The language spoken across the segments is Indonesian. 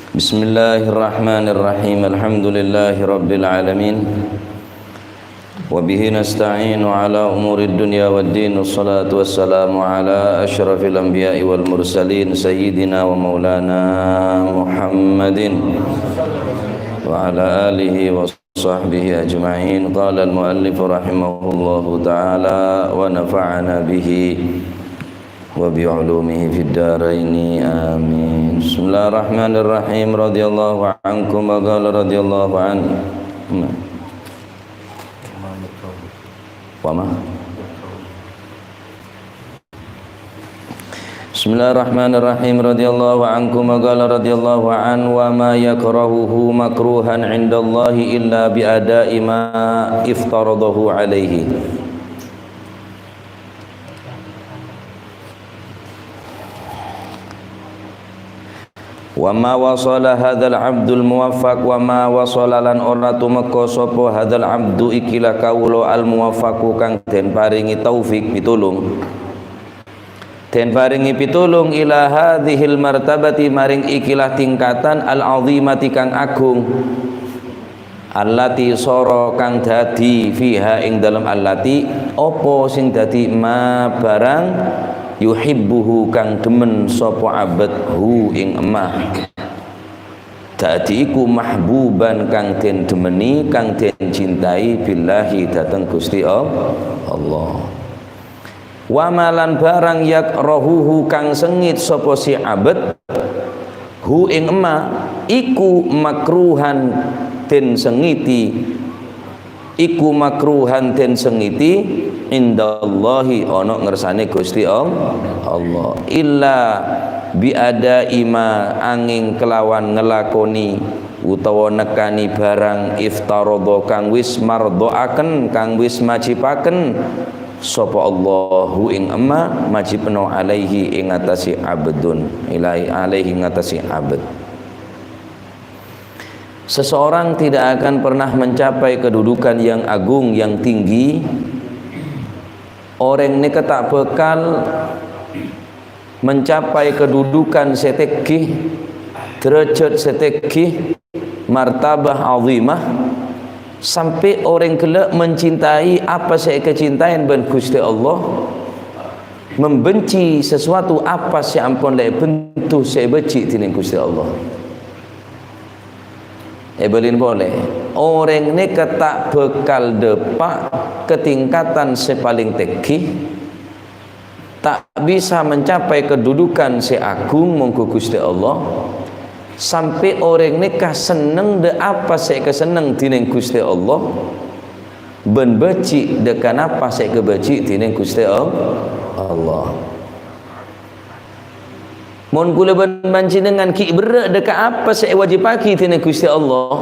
Bismillahirrahmanirrahim. Alhamdulillahi rabbil alamin. Wa bihi nasta'inu ala umurid dunya waddin. Wassalatu wassalamu ala asyrafil anbiya'i wal mursalin sayyidina wa maulana Muhammadin wa ala alihi wa sahbihi ajma'in. Qala al-muallif rahimahullahu ta'ala wa nafa'ana bihi wa bi'ulumihi fid dharaini amin. Bismillahirrahmanirrahim. Radhiyallahu ankum wa qala radhiyallahu anhu. Bismillahirrahmanirrahim. Radhiyallahu ankum wa qala radhiyallahu anhu wa ma yakrahuhu makruhan 'indallahi illa bi ada'i ma iftaradahu 'alaihi. Wa ma wasala hadzal abdul muwaffaq wa ma wasala lan ora tumeka sapa hadzal abdu ikilah kawula al muwaffaqu kang den paringi taufik pitulung den paringi pitulung ila hadhil martabati maring ikilah tingkatan al azimati kang agung allati soro kang dadi fiha ing dalem allati apa sing dadi ma barang yuhibbuhu kang demen sapa abad hu ing emah dadi iku mahbuban kang den demeni kang den cintai billahi dateng Gusti Allah. Wa malan barang yakrahuhu kang sengit sapa si abad hu ing emah iku makruhan den sengiti iku makruhan den sengiti indallahi ana ngersane Gusti Allah illa biada ima angin kelawan ngelakoni utawa nekani barang iftaradha kang wis mardhaaken kang wis majibaken sapa Allahu ing emma majibna alaihi ing atase abdun ilahi alaihi ing atase abd. Seseorang tidak akan pernah mencapai kedudukan yang agung yang tinggi. Orang ini tak bekal mencapai kedudukan setekih, derajat setekih, martabah azimah sampai orang kelak mencintai apa saya kecintaan ben Gusti Allah, membenci sesuatu apa saya ampun lek bentuk saya benci tining Gusti Allah. Belin boleh orang ini tak bekal depak ketingkatan sepaling tinggi, tak bisa mencapai kedudukan seagung monggo Gusti Allah sampai orang ini kah seneng de apa saya keseneng tining Gusti Allah ben beci dekan apa saya kebeci tining Gusti Allah. Mun kula banci dengan ki berak dekat apa saya wajib pagi tining Gusti Allah.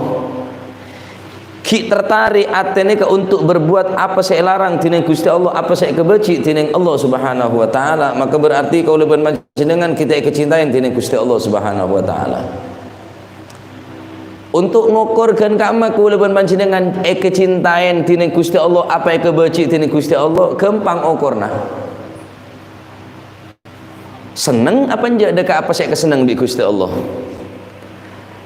Ki tertarik atene ke untuk berbuat apa saya larang tining Gusti Allah, apa saya kebeci tining Allah Subhanahu wa taala, maka berarti kula banci dengan kita kecintaan tining Gusti Allah Subhanahu wa taala. Untuk ngukurkan kama kula banci dengan kecintaan tining Gusti Allah, apa yang kebeci tining Gusti Allah, gampang ukurna. Seneng apa nje dekat apa saya kesenang bi Gusti Allah.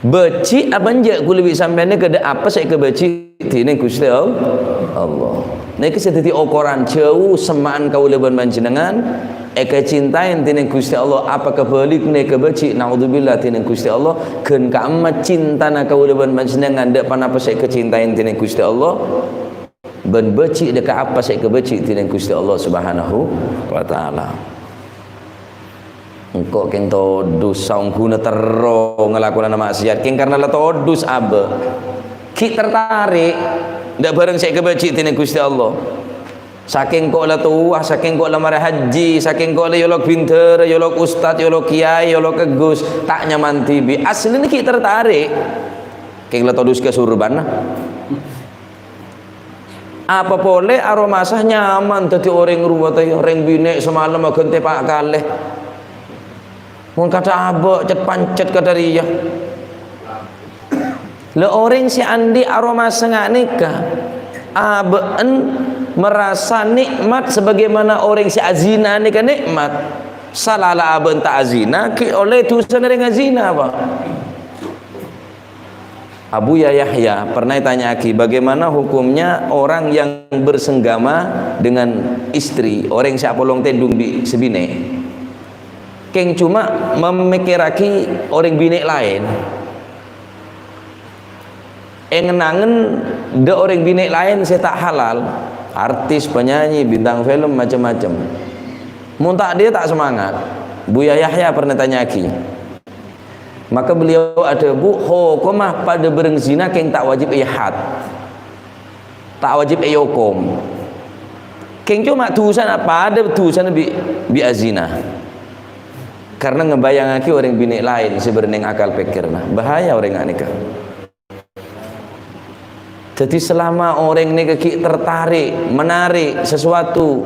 Beci apa nje kula bi sampeyan ke apa saya kebeci tining Gusti Allah. Niki sedadi ukuran jauh semaan kaula panjenengan kecintaan tining Gusti Allah apa kebalikne kebeci naudzubillah tining Gusti Allah gen ka amat cintana kaula panjenengan dek pan apa saya kecintaan tining Gusti Allah ben beci dekat apa saya kebeci tining Gusti Allah Subhanahu wa taala. Engkau keng todus saungguna terro ngelakukan maksiat keng karena la todus abe ki tertarik ndak bareng saya kebeci tining Gusti Allah saking kok la tuah saking kok la marah haji saking kok la yolok pinter yolok ustad yolok kiai yolok kegus tak nyaman tibi aslinya ki tertarik keng la todus ke surban apa boleh aromasah nyaman tadi orang rumah teh orang binek semalam agente pak kaleh. Mun kata abok cet pancet kata dia. Le orang si andi aroma sengak nikah. Aben merasa nikmat sebagaimana orang si azina nikah nikmat. Salala aben tak azina ki oleh dosa dari ngazina apa? Abu Yahya pernah tanya Aki, bagaimana hukumnya orang yang bersenggama dengan istri orang siapa long tendung di sebine keng cuma memikiraki orang bine lain ngenangen de orang bine lain saya tak halal, artis, penyanyi, bintang film macam-macam muntah dia tak semangat. Buya Yahya pernah tanya Aki, maka beliau ada bu hukumah pada bereng zina keng tak wajib ihad, tak wajib yokom keng cuma tulisan apa ada tulisan bi azina karena ngebayang aki orang bini lain sebenarnya akal pikir nah bahaya orang nikah. Jadi selama orang nikah tertarik menarik sesuatu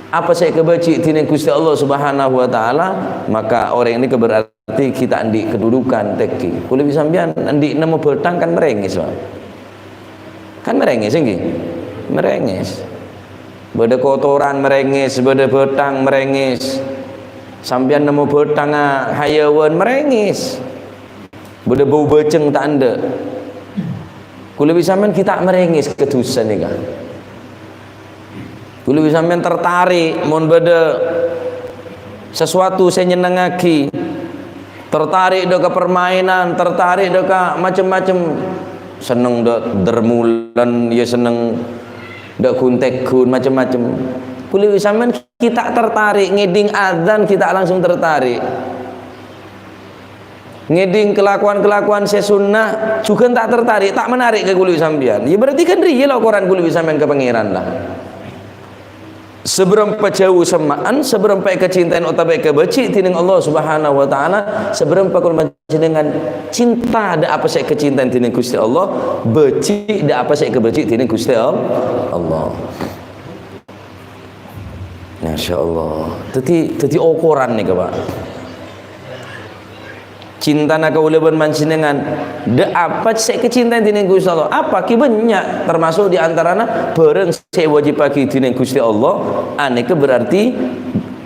apa saya kebaci dina Gusti Allah Subhanahu wa taala, maka orang ini berarti kita andi kedudukan teki. Kulo bisa sampean andi nemu betang kan merengis, Pak. Kan merengis nggih? Merengis. Beda kotoran merengis, beda betang merengis. Sampean nemu betang hayawan merengis. Beda bau beceng tak anda. Kulo bisa sampean kita merengis kedusan nih kan. Kulo bisa sampean tertarik mun beda sesuatu saya nyenengaki, tertarik ke permainan, tertarik ke macam-macam, seneng dermulan ya seneng kuntek-kun macam-macam. Kulo bisa sampean kita tertarik ngeding adzan kita langsung tertarik. Ngeding kelakuan-kelakuan sesunnah juga tak tertarik, tak menarik ke kulo sampean. Ya berarti kan riya lah Quran kulo sampean ke pangeran lah. Seberapa jauh semaan, seberapa kecintaan otak kebaci tining Allah Subhanahu wa taala, seberapa kalau dengan cinta ada apa saya kecintaan tining Gusti Allah, beci ada apa saya kebaci tining Gusti Allah. Masyaallah. Jadi ukuran nih Pak. Cinta nak uleban mancinengan de apa saya kecintaan tining Gusti Allah apa ki banyak termasuk di antaranya bareng saya wajib bagi tining Gusti Allah aneka berarti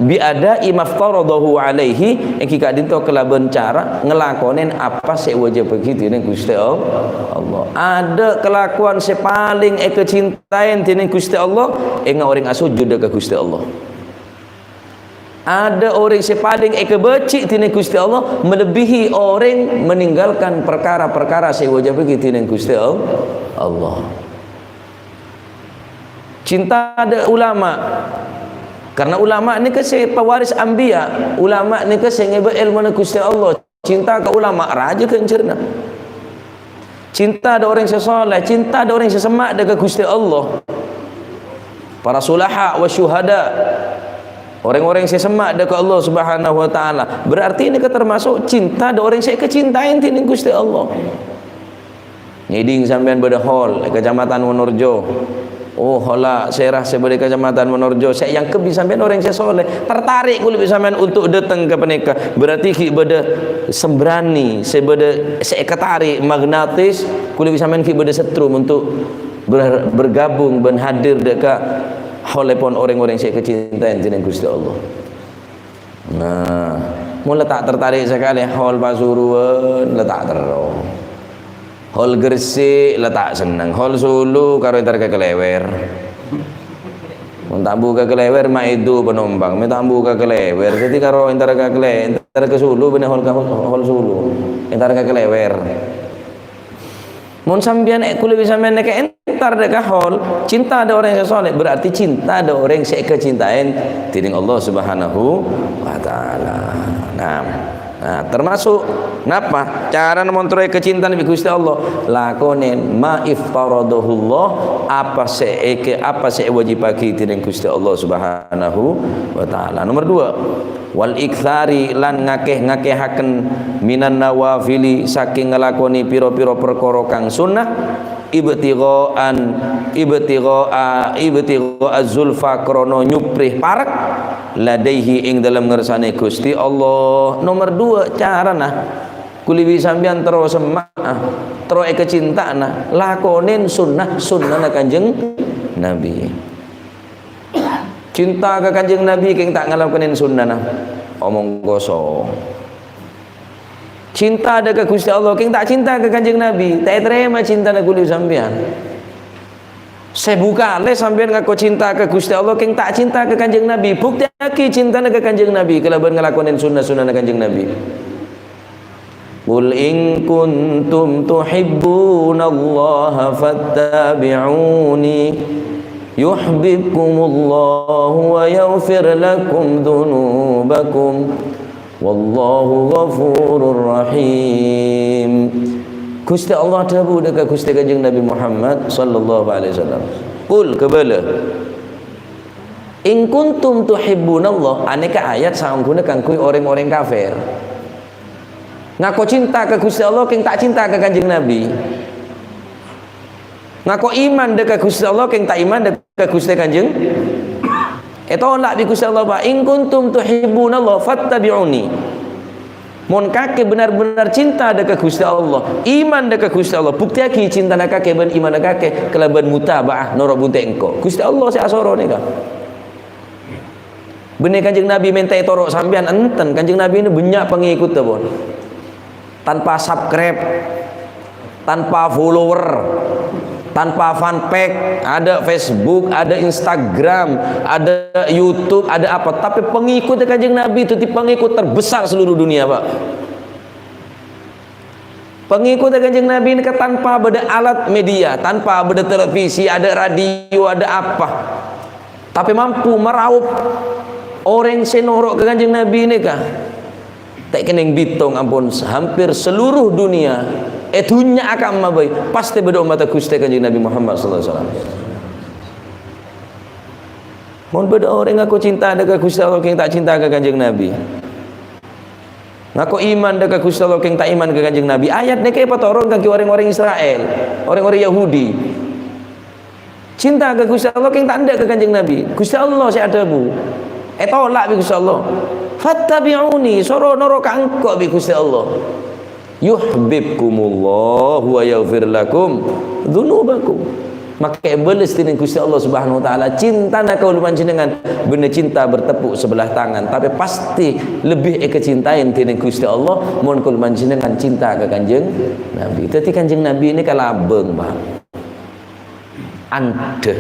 bi ada imaftaradahu alaihi yang kita dinto kelaban cara ngelakonin apa saya wajib bagi tining Gusti Allah. Ada kelakuan saya paling kecintaan tining Gusti Allah orang asujud ke Gusti Allah. Ada orang sepaling kebaci tining Gusti Allah melebihi orang meninggalkan perkara-perkara saya wajib bagi tining Gusti Allah. Cinta ada ulama karena ulama ni ke saya pewaris anbiya, ulama ni ke saya ngebe ilmu Gusti Allah. Cinta ke ulama raja kencerna. Cinta ada orang sesoleh, cinta ada orang sesemak dekat Gusti Allah. Para sulaha wa syuhada, orang-orang yang semak dekat Allah Subhanahu wa taala. Berarti ini termasuk cinta ada orang saya kecintaan tining Gusti Allah. Ngiding sampean beda hol Kecamatan Wonorejo. Oh hola serah sebagai Kecamatan Wonorejo. Saya yang kebi sampean orang saya soleh. Tertarik kulit sampean untuk datang ke penikah. Berarti ki beda sembrani, saya ketarik magnetis kulit sampean ki beda setrum untuk bergabung dan hadir dekat holepon orang-orang saya kecintaan dengan Gusti Allah. Nah, mula tak tertarik sekali hol Pasuruan, letak terus. Hol Gresik letak senang, hol Solo karo entar ke Kelewer. Mun tak buka Kelewer mak itu penumpang, me tak buka Kelewer. Jadi karo entar ke Kelewer, entar ke Solo bener hol Solo, entar ke Kelewer. Mun sampean kulo bisa men nek entar dekat hol, cinta ada orang yang soleh, berarti cinta ada orang yang saya kecintaan tining Allah Subhanahu wa taala. Nah, termasuk napa? Cara montroy kecintaan bi Gusti Allah, lakonen ma iftaradahullah apa saya wajib bagi tining Gusti Allah Subhanahu wa taala. Nomor 2, wal iktsari lan ngakeh-ngakehaken minan nawafili saking ngelakoni piro-piro perkara kang sunnah ibtigha zulfa krono nyuprih parak ladaihi ing dalam ngersane Gusti Allah. Nomor 2 carana kuliwi sampean terus semak terus kecintaana lakonin sunnah Kanjeng Nabi. Cinta ke Kanjeng Nabi keng tak ngalakonin sunnah omong kosong. Cinta ada ke Gusti Allah, king tak cinta ke Kanjeng Nabi, tak terima cinta nak kuliah sampean. Saya buka le sampean ngaku cinta ke Gusti Allah, king tak cinta ke Kanjeng Nabi. Bukti aki cinta ke Kanjeng Nabi, kalau ngelakonin sunnah-sunnah Kanjeng Nabi. Qul in kuntum tuhibbunallaha fattabi'uni yuhibbukumullahu wa yaghfir lakum dzunubakum wallahu ghafurur rahim. Gusti Allah dawu dekat Gusti Kanjeng Nabi Muhammad sallallahu alaihi wasallam. Qul kebala in kuntum tuhibbunallah, aneka ayat sangguna kangkui orang-orang kafir. Ngaku cinta ke Gusti Allah, king tak cinta ke Kanjeng Nabi. Ngaku iman dekat Gusti Allah, king tak iman dekat Gusti Kanjeng. Tolak di Gusti Allah, Pak. In kuntum tuhibbunallah fattabi'uni. Mon kake benar-benar cinta dekat Gusti Allah, iman dekat Gusti Allah. Bukti aki cinta nak kake ben iman nak kake kelaban mutabaah noro bunte engko. Gusti Allah saya asoro ni ka. Benih Kanjeng Nabi minta torok sampean enten. Kanjeng Nabi ini banyak pengikut tu pun. Tanpa subscribe, tanpa follower, tanpa fanpage, ada Facebook, ada Instagram, ada YouTube, ada apa, tapi pengikut Kanjeng Nabi itu pengikut terbesar seluruh dunia, Pak. Pengikut Kanjeng Nabi ini tanpa ada alat media, tanpa ada televisi, ada radio, ada apa, tapi mampu meraup orang senorok ke Kanjeng Nabi ini kah? Tak keneng bitong ampun hampir seluruh dunia dunia akan mabai pasti berdoa mata Gusti Kanjeng Nabi Muhammad sallallahu alaihi wasallam. Mun beda orang ngaku cinta dekat Gusti Allah king tak cinta ke Kanjeng Nabi. Ngaku iman dekat Gusti Allah king tak iman ke Kanjeng Nabi. Ayat ni kayak patorong kaki orang-orang Israel, orang-orang Yahudi. Cinta ke Gusti Allah king tak ndak ke Kanjeng Nabi. Gusti Allah saya ada bu. Tolak bi Gusti Allah. Fattabi'uni soro noro kangko bi Gusti Allah. Yuhibbukumullah wa yaghfir lakum dzunubakum. Maka beles dengan Gusti Allah Subhanahu wa taala cinta nak kau panjenengan bener cinta bertepuk sebelah tangan, tapi pasti lebih kecintain dengan Gusti Allah mun kul panjenengan cinta ke Kanjeng Nabi. Dadi Kanjeng Nabi ini kalabeng, Pak. Ande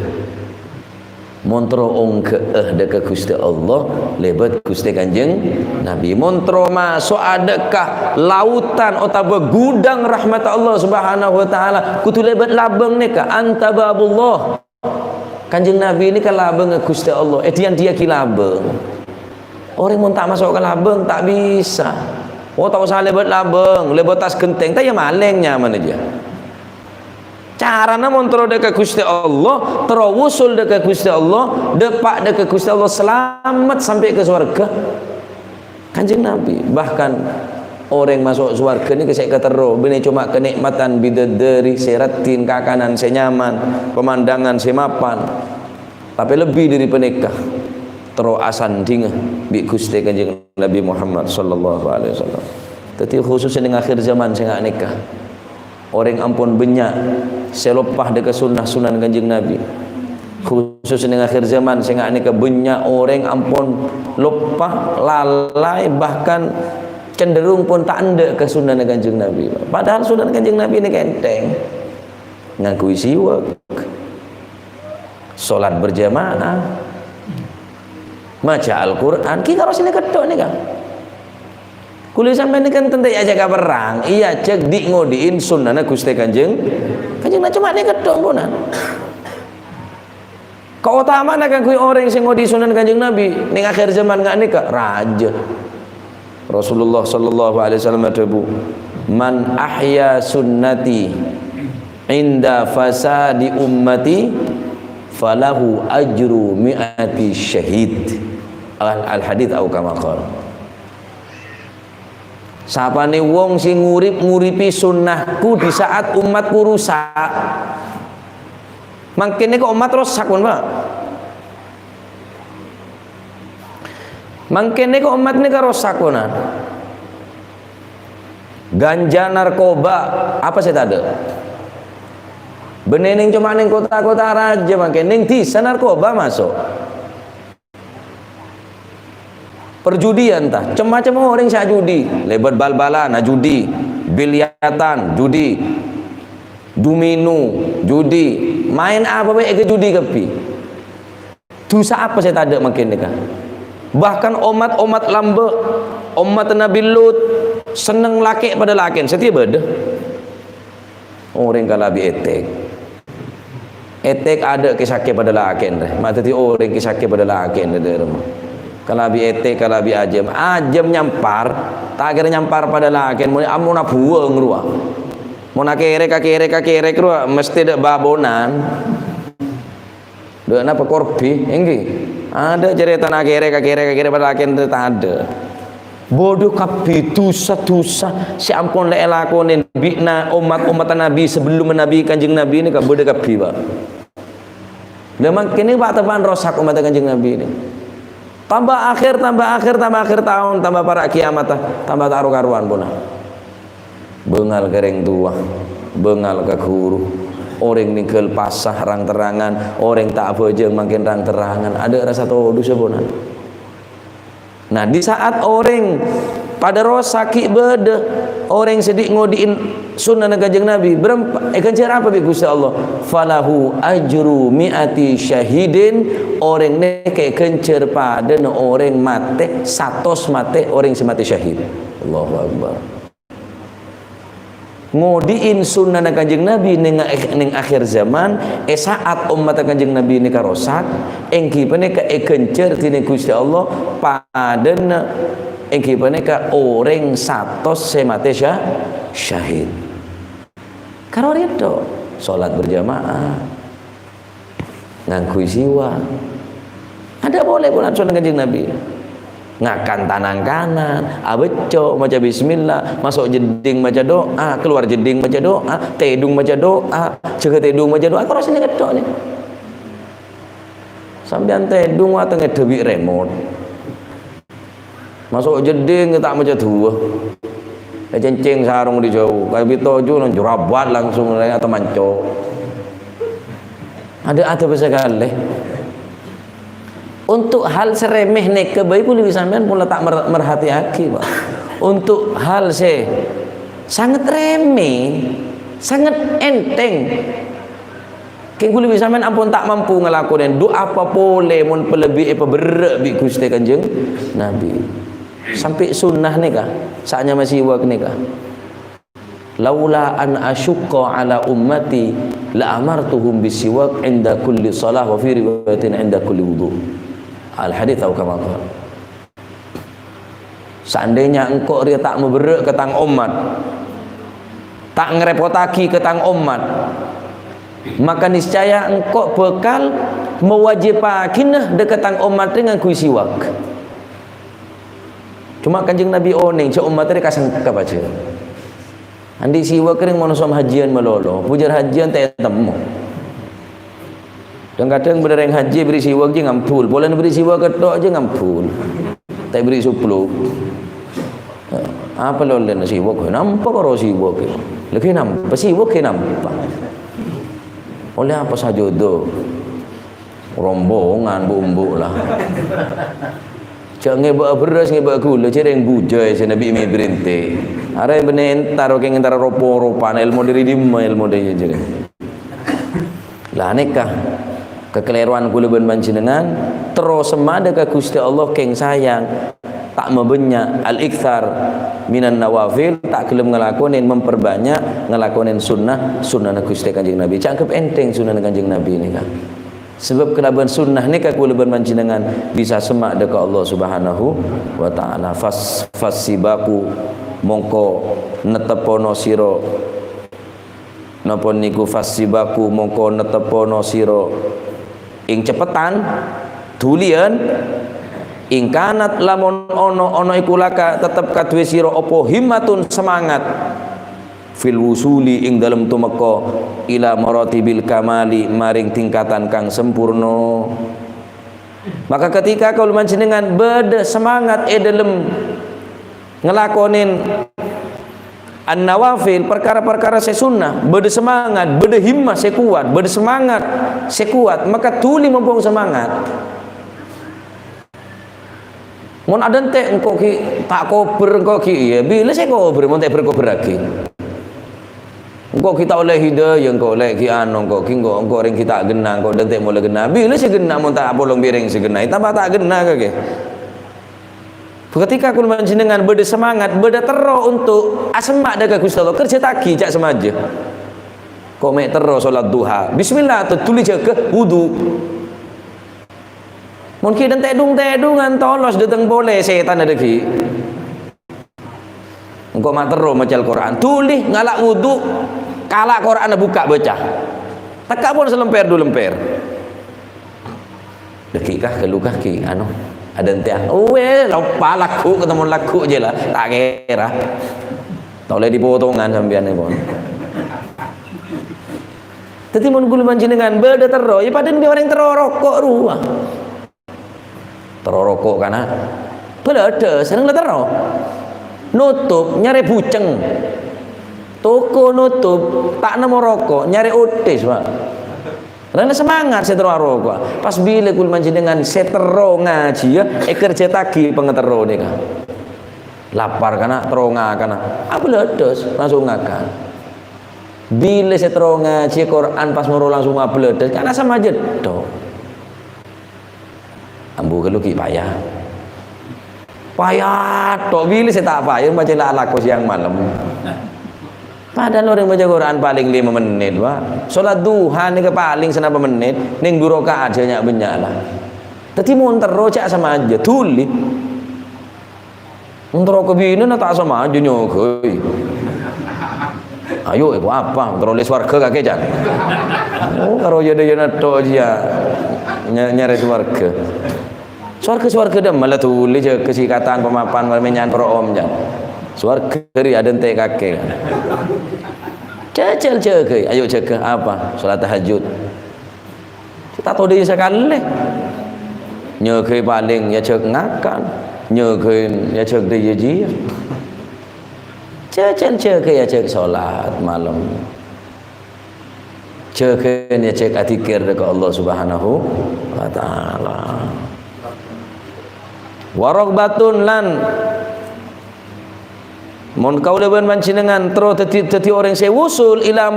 montro ong dekat Gusti Allah lebat Gusti Kanjeng Nabi. Montro masuk adakah lautan atau gudang rahmat Allah Subhanahu wa taala kudu lebat labeng nika anta babullah. Kanjeng Nabi ini kan labeng Gusti Allah. Dia kilabeng. Orang mun tak masuk ke labeng tak bisa. Oh tak usah lebat labeng, lebat tas genteng tak ya maleng nyaman aja. Carana montro dekat Gusti Allah, terawusul dekat Gusti Allah, depak dekat Gusti Allah, selamat sampai ke surga. Kanjeng Nabi, bahkan orang masuk surga ini kesek ketero, bini cuma kenikmatan bidadari, seratin kakanan, senyaman, pemandangan semapan, tapi lebih dari penikah. Tero asan dingah bi Gusti Kanjeng Nabi Muhammad sallallahu alaihi wasallam. Tapi khususnya dengan akhir zaman saya nggak nikah. Orang ampun banyak selopah dekat sunnah-sunnah Kanjeng Nabi. Khusus dengan akhir zaman saya ni ke banyak orang ampun lupa, lalai, bahkan cenderung pun tak ada ke sunnah Kanjeng Nabi. Padahal sunnah Kanjeng Nabi ni kenteng. Ngakui siwak, solat berjamaah, maca Al-Quran. Kita harus ini kedok ni kan. Kuliah sampai ini kan tentu aja perang, iya cek di ngodiin sunnah Gusti Kanjeng Nabi cuma ini kedong punan. Keutamaan akan kui orang sing ngodi sunnah Kanjeng Nabi ning akhir zaman nggak nikah raja. Rasulullah sallallahu alaihi wasallam adabu man ahya sunnati inda fasadi ummati falahu ajru mi'ati syahid. Al hadits au kama qala. Sapane wong sing nguripi sunnahku di saat umatku rusak. Mangkene kok umat rusak pun, Pak. Mangkene kok umat nika rusak punan. Ganja, narkoba, apa sih ada? Benening cuma ning kota-kota raja mangkene ning desa narkoba masuk. perjudian tah, macam orang sak judi, lebat bal-balan judi, biliatan judi, domino judi, main apa baik ke judi kepi. Dosa apa saya tak ada makin nikah. Bahkan umat lamba, umat Nabi Lut seneng laki pada lakin, setiap beda. Orang kalau lebih etek ada kisahnya pada lakin, mata ti orang kisahnya pada lakin ada rumah. Kalau lebih etek, kalau lebih ajam nyampar, tak kira nyampar pada lakin, mau nak buang ruah, mau nak kerek ruah, mesti ada babonan. Dek napa korbi, enggi ada cerita nak kerek pada lakin itu tak ada. Bodoh kapi dosa si ampun le lakonin bina umat Nabi sebelum Nabi Kanjeng Nabi ini ka bodoh kapi pak. Memang kini pak tepan rosak umat Kanjeng Nabi ini. Tambah akhir tahun, tambah para kiamat, tambah taruh karuan puna. Bengal kering tua, bengal ke guru. Orang nikel pasah rang terangan, orang tak apa je makin rang terangan. Ada rasa todu sepuna. Nah di saat orang pada rosaki beda, orang sedih ngodiin sunnah Kanjeng Nabi berempat cara apa bi Gusti Allah, falahu ajru mi'ati syahidin, orang ne kayak kencer pada orang mate 100 mate orang semati syahid. Allahu Akbar. Ngodiin sunnah Kanjeng Nabi ning akhir zaman, saat umat Kanjeng Nabi ini karosak, engki pane ka kencer tine Gusti Allah padana engki pane ka orang 100 semate syahid. Karo itu salat berjamaah ngangkui siwa. Ada boleh pun sunnah Kanjeng Nabi. Ngakan tanang kanan, abeco baca bismillah, masuk jeding baca doa, keluar jeding baca doa, tedung baca doa, jaga tedung baca doa. Kau rasanya kedok ni. Sambian tedung atau ngedewi remote. Masuk jeding tak baca dua. Cenceng sarung di jauh, kalau bitoju non jurabat langsung atau manco. Ada sekali. Untuk hal seremeh nek kebaik pun lebih sampean pun tak merhati-hati pak. Untuk hal sangat remeh, sangat enteng. Keng lebih sampean ampun tak mampu ngelakuin doa apa boleh mun pelebih apa berat bi Gusti Kanjeng Nabi. Sampai sunnah nikah, saatnya masih wak nikah. Laula an asyqa ala ummati la amartuhum bisiwak inda kulli salah wa fi riwayatin inda kulli wudu. Al-hadits atau kama qala. Seandainya engkau dia tak memberak ke tang umat, tak ngerepotaki ke tang umat, maka niscaya engkau bekal mewajibakinah dekat tang umat dengan kui siwak. Cuma Kanjeng Nabi oning cak umat dia kasang kabaca. Andi siwak kering monosom hajian melolo, pujar hajian tak temu. Dan kadang bener yang haji beri siwak je ngampul, boleh beri siwak ketok je ngampul, tak beri supluk. Apa lo lena siwak? Nampak karo siwak? Lagi nampak siwak nampak. Oleh apa saja tu? Rombongan bumbu lah. Cak ngebak beras ngebak gula, cereng bujai se Nabi mi berinte. Are benen taro keng antara ropo-ropan ilmu diri dimma ilmu dia je. Lah nikah kekeliruan kula ben panjenengan terus semada ka Gusti Allah keng sayang tak membenyak al-iktsar minan nawafil, tak gelem ngelakonin memperbanyak ngelakonin sunnah Gusti Kanjeng Nabi. Cangkep enteng sunnah Kanjeng Nabi ini kan. Sebab kelaban sunnah ni ka kula ben panjenengan bisa semak dekat Allah Subhanahu wa taala. Fasibaku mongko netepono sira napa niku fasibaku mongko netepono sira ing cepetan dulian ing kanat lamun ono iku laka tetep kadue sira apa himmatun semangat fil wusuli ing dalem tumeka ila maratibil kamali maring tingkatan kang sempurna. Maka ketika kaul panjenengan beda semangat dalem ngelakonin an-nawafil, perkara-perkara sesunnah, beda semangat, beda himmah sekuat, beda semangat sekuat, maka tuli mumpung semangat. Mun ada ente engkau ki tak kober engkau ki ya bila saya kober mun tak berkober lagi. Engkau kita oleh hidayah engkau oleh ki anu engkau ki engkau ring kita genah engkau dan tak mulai genah. Bila saya genah mun tak bolong biring saya genah tambah tak genah kage. Ketika kul panjenengan beda semangat beda tero untuk asma daga Gusti Allah kerja taki cak semaja. Kok mek tero salat duha. Bismillah tulis jaga wudu. Mungkin dan tedungan tolos datang boleh setan ada ki. Engkau matero maca Al-Quran, tulis ngalak wudu, kalak Quran buka baca. Tekak pun selemper dua lemper. Dekikah kelukah ki anu ada ente lupa laku ketemu laku je lah tak kira. Tak boleh dipotongan sampean ni pun. Tetapi mun kula panjenengan beda tero, ya paden orang tero rokok ruah. Terorokok kana belada seneng letero nutup nyari buceng toko nutup tak nemu rokok nyari otis pak karena semangat saya terus rokok pas bila kul manjenengan saya terus ngaji ya kerja tagi pengetero nih kan lapar kana teronga kana abledes langsung ngakan bila saya terus ngaji Quran pas moro langsung abledes karena sama jedok ambu kalau ki payah tok bila saya tak payah baca laku siang malam padahal orang baca Quran paling 5 menit pak sholat duha ni ke paling senapa menit ning 2 rakaat aja banyak lah tapi mau terrocak sama aja tuli untuk kebina na tak sama aja nyokoi ayo itu apa teroleh swarga kakek jangan oh kalau jadi tok dia nyari swarga Swarga dah malah tulis je kesikatan pemapan menyan perom je. Swarga dari ada ente kakek. Cecel ke, ayo cek apa? Salat tahajud. Kita tahu dia sekali. Nyeke paling ya cek ngakan, nyeke ya cek dia ji. Cecel ya cek salat malam. Cek ya cek atikir dekat Allah Subhanahu wa taala. Warogbatun lan mun kaula ben panjenengan terus teti orang saya wusul ila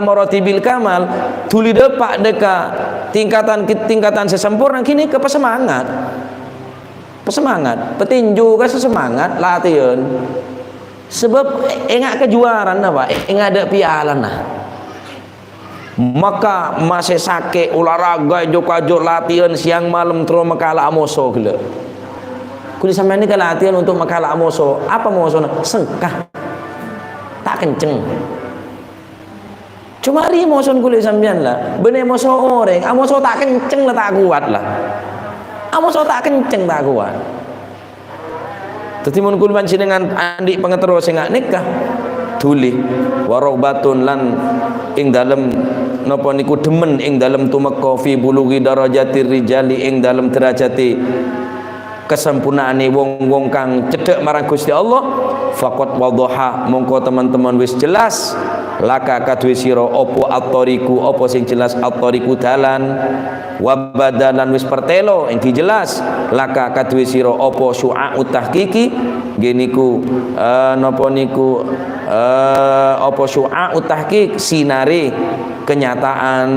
maratibil kamal tuli depak deka tingkatan sesempurna kini ke pesemangat petinju ke semangat latihan sebab engak kejuaraan apa engak ada piala nah maka masih sakit olahraga jok latihan siang malam terus makala amoso gila kuli sampai ini kalau latihan untuk makalah amoso apa amoso sengkah tak kenceng cuma hari amoso kuli sampean lah bener amoso orang amoso tak kenceng lah tak kuat lah amoso tak kenceng tak kuat tetimun kuli panjenengan andi pengetero sing nikah tuli warogbatun lan ing dalem napa niku demen ing dalem tumeka fi bulughi darajatir rijali ing dalem derajati kesempurnaane wong-wong kang cedhek marang Gusti Allah faqat wadhaha mongko teman-teman wis jelas laka kadue sira apa at-tariqu apa sing jelas at-tariqu dalan wa badalan wis pertelo ing jelas laka kadue sira apa syu'a'ut tahqiqi geniku napa niku apa syu'a'ut tahqiq sinare kenyataan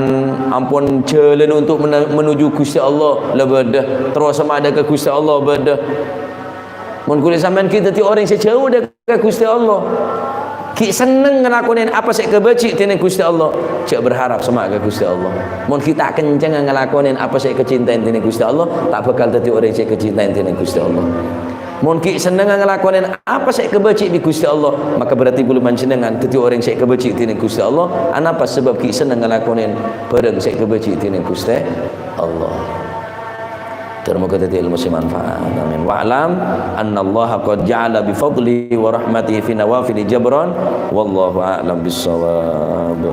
ampun jalan untuk menuju Gusti Allah lebedah terus sama ada ke Gusti Allah bedah mun kulit sampean kita ti orang sejauh dah ke Gusti Allah ki seneng ngelakonin apa sik kebecik tene Gusti Allah cek berharap sama ke Gusti Allah mun kita kenceng ngelakonin apa sik kecintaan tene Gusti Allah tak bakal dadi orang sik kecintaan tene Gusti Allah mun ki seneng ngelakonin apa sik kebecik di Gusti Allah maka berarti belum panjenengan dadi orang sik kebecik tene Gusti Allah anapa sebab ki seneng ngelakonin bareng sik kebecik tene Gusti Allah termoga dadi ilmu sing manfaat amin wa alam annallaha qad ja'ala bi fadli wa rahmatihi fi nawafil jabran wallahu a'lam bissawab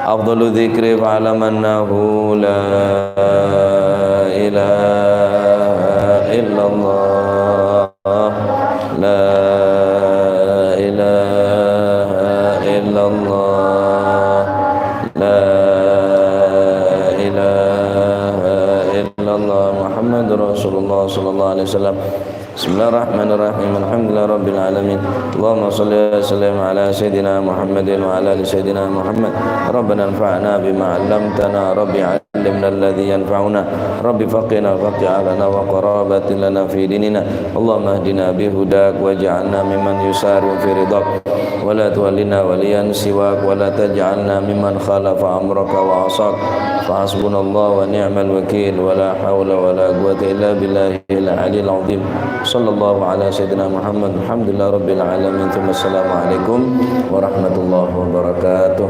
afdalu dzikri wa alamannahu la ilaha illallah la ilaha illallah la ilaha illallah Muhammadur Rasulullah عليه وسلم. بسم الله الرحمن الرحيم الحمد لله رب العالمين اللهم صل وسلم على سيدنا محمد وعلى ال سيدنا محمد ربنا انفعنا بما علمتنا ربي علمنا الذي ينفعنا ربي فقنا فقنا وقرابة لنا في ديننا اللهم اهدنا بهداك واجعلنا ممن يسار في رضاك ولا تولنا وليا سواك ولا تجعلنا ممن خالف أمرك وعصاك فحسبنا الله ونعم الوكيل ولا حول ولا قوة إلا بالله العلي العظيم صلى الله على سيدنا محمد الحمد لله رب العالمين ثم السلام عليكم ورحمة الله وبركاته.